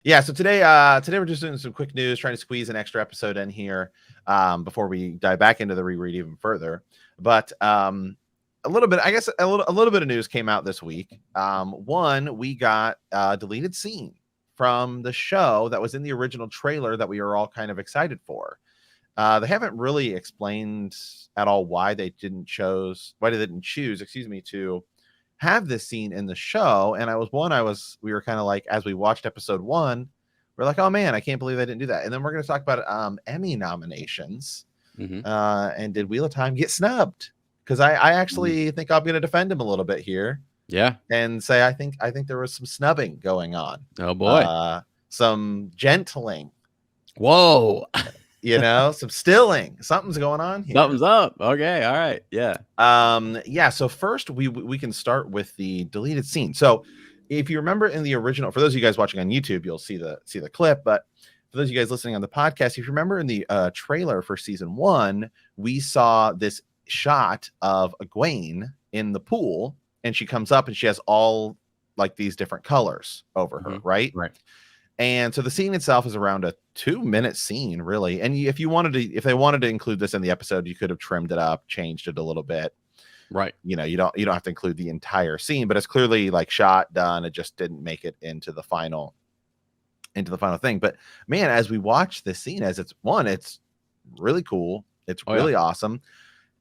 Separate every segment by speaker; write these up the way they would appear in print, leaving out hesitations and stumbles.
Speaker 1: Yeah, so today we're just doing some quick news, trying to squeeze an extra episode in here before we dive back into the reread even further. But a little bit, I guess, a little bit of news came out this week. One, we got a deleted scene from the show that was in the original trailer that we were all kind of excited for. They haven't really explained at all why they didn't choose, excuse me, to have this scene in the show. And we were kind of like, as we watched episode one, we're like, oh man, I can't believe they didn't do that. And then we're going to talk about Emmy nominations.
Speaker 2: Mm-hmm.
Speaker 1: And did Wheel of Time get snubbed? Because I actually think I'm going to defend him a little bit here.
Speaker 2: Yeah.
Speaker 1: And say I think there was some snubbing going on.
Speaker 2: Oh boy.
Speaker 1: Some gentling.
Speaker 2: Whoa.
Speaker 1: Some stilling. Something's going on here.
Speaker 2: Something's up. Okay. All right. Yeah.
Speaker 1: So first we can start with the deleted scene. So if you remember in the original, for those of you guys watching on YouTube, you'll see the clip, but for those of you guys listening on the podcast, if you remember in the trailer for season 1, we saw this shot of Egwene in the pool, and she comes up and she has all like these different colors over her, right?
Speaker 2: Right.
Speaker 1: And so the scene itself is around a 2-minute scene, really. And if they wanted to include this in the episode, you could have trimmed it up, changed it a little bit.
Speaker 2: Right.
Speaker 1: You don't have to include the entire scene, but it's clearly like shot, done. It just didn't make it into the final thing. But man, as we watch this scene, it's really cool. It's really awesome.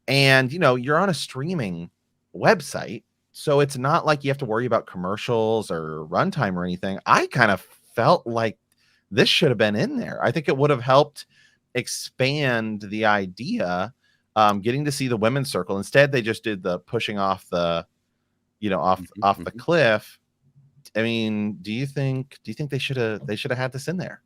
Speaker 1: And you're on a streaming website, so it's not like you have to worry about commercials or runtime or anything. I kind of felt like this should have been in there. I think it would have helped expand the idea, getting to see the women's circle. Instead, they just did the pushing off the, off the cliff. I mean, do you think they should have had this in there?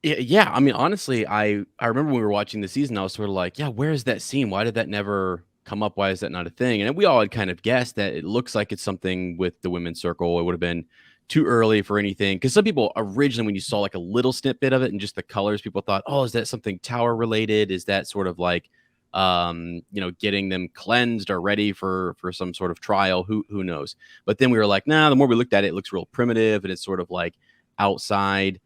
Speaker 2: Yeah. I mean, honestly, I remember when we were watching the season, I was sort of like, yeah, where is that scene? Why did that never come up? Why is that not a thing? And we all had kind of guessed that it looks like it's something with the women's circle. It would have been too early for anything, because some people originally, when you saw like a little snippet of it and just the colors, people thought, oh, is that something tower related? Is that sort of like getting them cleansed or ready for some sort of trial? Who knows? But then we were like, nah, the more we looked at it, it looks real primitive and it's sort of like outside.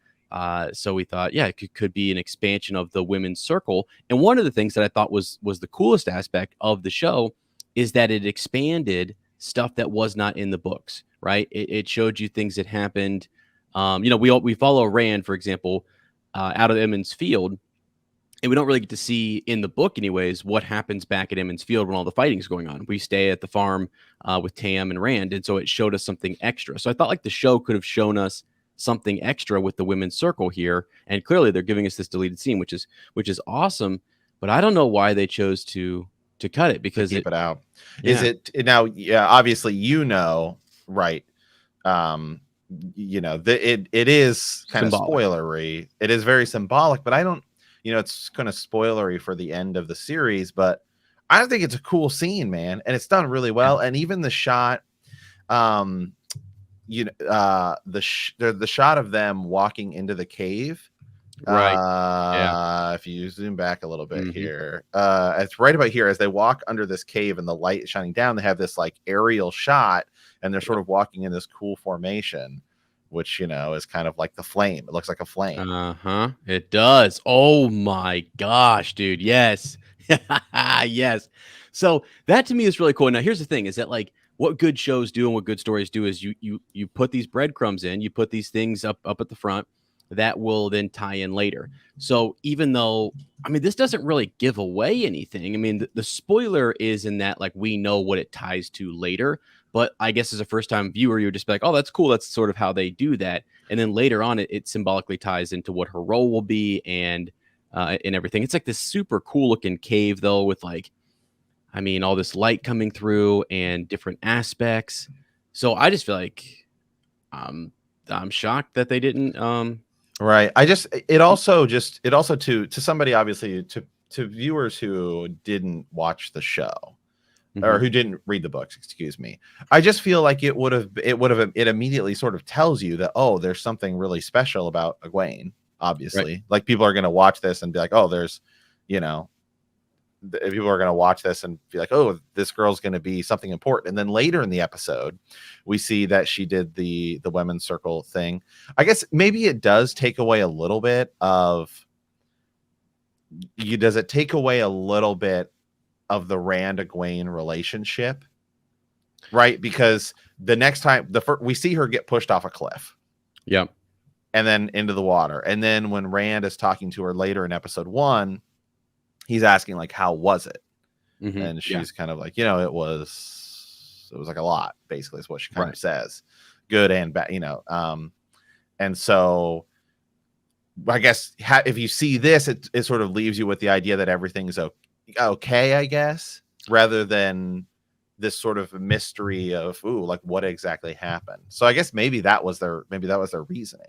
Speaker 2: So we thought, yeah, it could be an expansion of the women's circle. And one of the things that I thought was the coolest aspect of the show is that it expanded stuff that was not in the books, right? It showed you things that happened. We follow Rand, for example, out of Emmons Field, and we don't really get to see in the book, anyways, what happens back at Emmons Field when all the fighting's going on. We stay at the farm with Tam and Rand, and so it showed us something extra. So I thought like the show could have shown us something extra with the women's circle here, and clearly they're giving us this deleted scene, which is awesome. But I don't know why they chose to cut it, because
Speaker 1: keep it out.
Speaker 2: Yeah.
Speaker 1: Is it now? Yeah, obviously, right? It is kind of spoilery. It is very symbolic, but I don't. It's kind of spoilery for the end of the series, but I think it's a cool scene, man, and it's done really well. And even the shot, the shot of them walking into the cave.
Speaker 2: Right.
Speaker 1: If you zoom back a little bit here, it's right about here as they walk under this cave and the light is shining down. They have this like aerial shot, and they're sort of walking in this cool formation, which is kind of like the flame. It looks like a flame.
Speaker 2: It does. Oh my gosh, dude. Yes. Yes. So that to me is really cool. Now here's the thing, is that like what good shows do and what good stories do is you put these breadcrumbs in, you put these things up at the front that will then tie in later. So even though, I mean, this doesn't really give away anything. I mean, the spoiler is in that like we know what it ties to later, but I guess as a first time viewer, you would just be like, oh, that's cool. That's sort of how they do that. And then later on, it symbolically ties into what her role will be and everything. It's like this super cool looking cave though, with like, I mean, all this light coming through and different aspects. So I just feel like I'm shocked that they didn't.
Speaker 1: Right. It also to somebody, obviously, to viewers who didn't watch the show or who didn't read the books, excuse me. I just feel like it immediately sort of tells you that, oh, there's something really special about Egwene, obviously. Right. Like people are going to watch this and be like, oh, there's people are going to watch this and be like, oh, this girl's going to be something important. And then later in the episode, we see that she did the women's circle thing. I guess maybe it does take away a little bit of you. Does it take away a little bit of the Rand Egwene relationship? Right? Because the next time we see her get pushed off a cliff.
Speaker 2: Yep.
Speaker 1: And then into the water. And then when Rand is talking to her later in episode 1, he's asking like, how was it?
Speaker 2: Mm-hmm.
Speaker 1: And she's kind of like, it was like a lot, basically is what she kind of says, good and bad, and so I guess if you see this, it sort of leaves you with the idea that everything's okay, I guess, rather than this sort of mystery of, like what exactly happened. So I guess maybe that was their reasoning.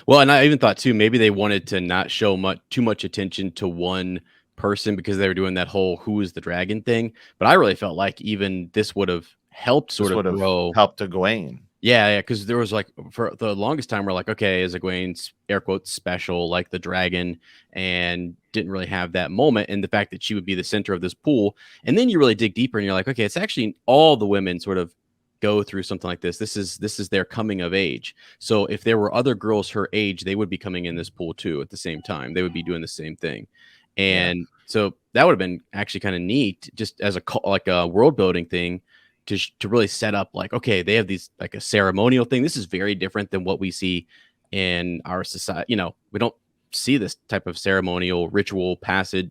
Speaker 2: Well, and I even thought too, maybe they wanted to not show too much attention to one person because they were doing that whole who is the dragon thing. But I really felt like even this would have helped
Speaker 1: helped Egwene.
Speaker 2: Yeah, because there was like for the longest time we're like, okay, is Egwene's air quotes special like the dragon, and didn't really have that moment, and the fact that she would be the center of this pool. And then you really dig deeper and you're like, okay, it's actually all the women sort of go through something like this. This is their coming of age. So if there were other girls her age, they would be coming in this pool too at the same time. They would be doing the same thing. And so that would have been actually kind of neat, just as a world building thing, to really set up like, okay, they have these like a ceremonial thing. This is very different than what we see in our society. We don't see this type of ceremonial ritual passage,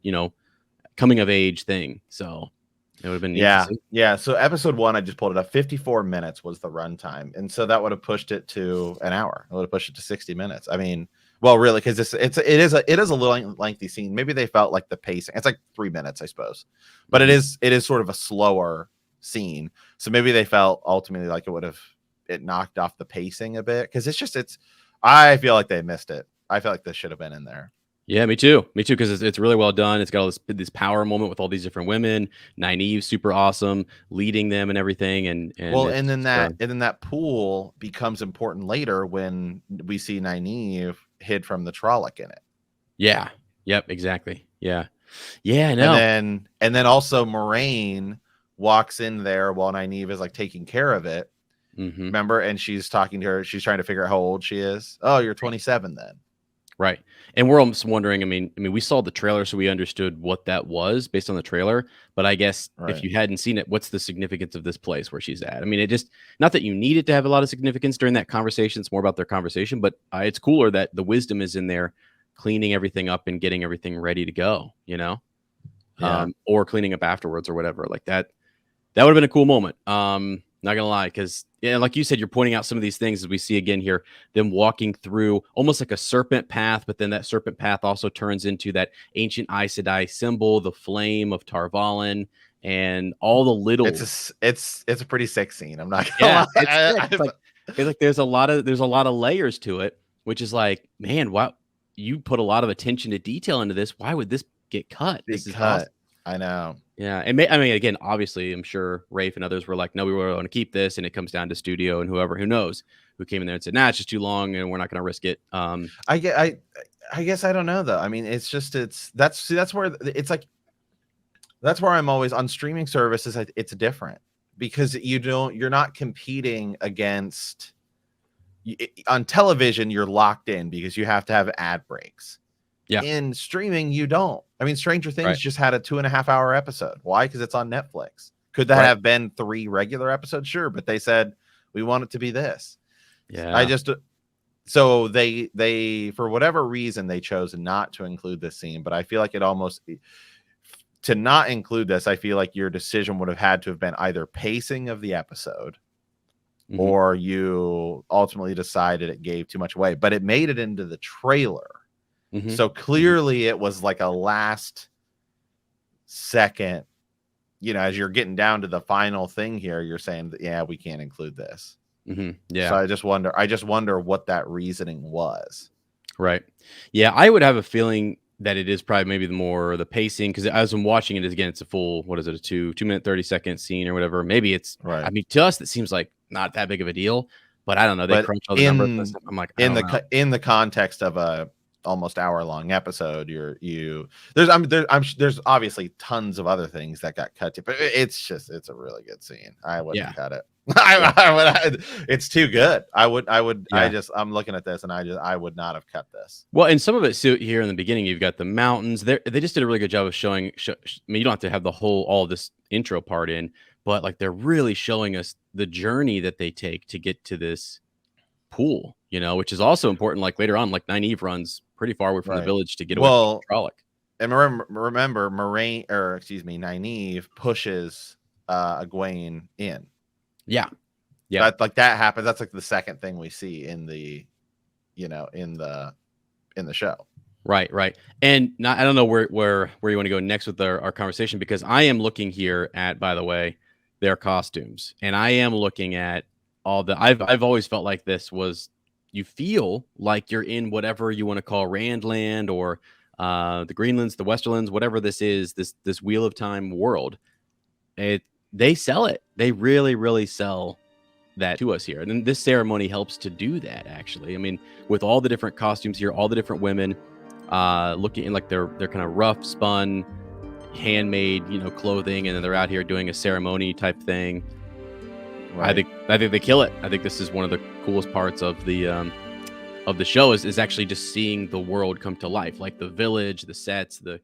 Speaker 2: coming of age thing. So it would have been neat.
Speaker 1: Yeah. So episode 1, I just pulled it up. 54 minutes was the runtime, and so that would have pushed it to an hour. It would have pushed it to 60 minutes. I mean, well, really, because it is a little lengthy scene. Maybe they felt like the pacing. It's like 3 minutes, I suppose, but it is sort of a slower scene. So maybe they felt ultimately like it knocked off the pacing a bit, because I feel like they missed it. I feel like this should have been in there.
Speaker 2: Yeah, me too, because it's really well done. It's got all this power moment with all these different women. Nynaeve, super awesome, leading them and everything. And
Speaker 1: then that pool becomes important later when we see Nynaeve hid from the Trolloc in it.
Speaker 2: Yeah. Yep. Exactly. Yeah. Yeah. No.
Speaker 1: And then also Moraine walks in there while Nynaeve is like taking care of it.
Speaker 2: Mm-hmm.
Speaker 1: Remember? And she's talking to her. She's trying to figure out how old she is. Oh, you're 27 then.
Speaker 2: Right. And we're almost wondering, I mean, we saw the trailer, so we understood what that was based on the trailer. But I guess if you hadn't seen it, what's the significance of this place where she's at? I mean, it just, not that you need it to have a lot of significance during that conversation. It's more about their conversation, but it's cooler that the wisdom is in there cleaning everything up and getting everything ready to go, or cleaning up afterwards or whatever like that. That would have been a cool moment. Not gonna lie, because like you said, you're pointing out some of these things as we see again here, them walking through almost like a serpent path, but then that serpent path also turns into that ancient Aes Sedai symbol, the flame of Tar-Valon, and all the little.
Speaker 1: It's a pretty sick scene. I'm not gonna lie.
Speaker 2: It's like there's a lot of layers to it, which is like, man, wow, you put a lot of attention to detail into this. Why would this get cut? This is awesome.
Speaker 1: I know.
Speaker 2: Yeah. And I mean, again, obviously, I'm sure Rafe and others were like, no, we want to keep this. And it comes down to studio and who knows, who came in there and said, nah, it's just too long and we're not going to risk it.
Speaker 1: I guess I don't know, though. I mean, that's where it's like, that's where I'm always on streaming services. It's different because you're not competing against on television. You're locked in because you have to have ad breaks. Yeah. In streaming, you don't. I mean, Stranger Things just had a 2.5 hour episode. Why? Because it's on Netflix. Could that have been 3 regular episodes? Sure, but they said we want it to be this. Yeah. So they for whatever reason they chose not to include this scene. But I feel like it almost to not include this. I feel like your decision would have had to have been either pacing of the episode, or you ultimately decided it gave too much away. But it made it into the trailer. So clearly it was like a last second, as you're getting down to the final thing here, you're saying that, yeah, we can't include this. Yeah. So I just wonder what that reasoning was.
Speaker 2: Right. Yeah. I would have a feeling that it is probably maybe the pacing. Cause as I'm watching it, again, it's a full, what is it? A 2 minute, 30-second scene or whatever. Maybe it's right. I mean, to us, it seems like not that big of a deal, but I don't know. They crunch all the numbers. I'm like,
Speaker 1: in the context of a almost hour-long episode, there's obviously tons of other things that got cut to, but it's a really good scene. I wouldn't cut it. It's too good. I'm looking at this and I would not have cut this.
Speaker 2: Well, and some of it here in the beginning, you've got the mountains. They just did a really good job of showing. I mean, you don't have to have all this intro part in, but like they're really showing us the journey that they take to get to this pool, which is also important. Like later on, like Nynaeve runs pretty far away from the village to get away from Trolloc.
Speaker 1: And remember, Nynaeve pushes Egwene in.
Speaker 2: Yeah.
Speaker 1: That happens. That's like the second thing we see in the show.
Speaker 2: Right. And I don't know where you want to go next with our conversation, because I am looking here at, by the way, their costumes, and I am looking at all the. I've always felt like this was, you feel like you're in whatever you want to call Randland or the Greenlands, the Westerlands, whatever this is, this Wheel of Time world. They sell it. They really, really sell that to us here. And then this ceremony helps to do that, actually. I mean, with all the different costumes here, all the different women looking in like they're kind of rough spun, handmade, clothing, and then they're out here doing a ceremony type thing. Right. I think they kill it. I think this is one of the coolest parts of the show is actually just seeing the world come to life, like the village, the sets, the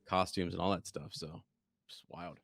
Speaker 2: costumes, and all that stuff. So it's wild.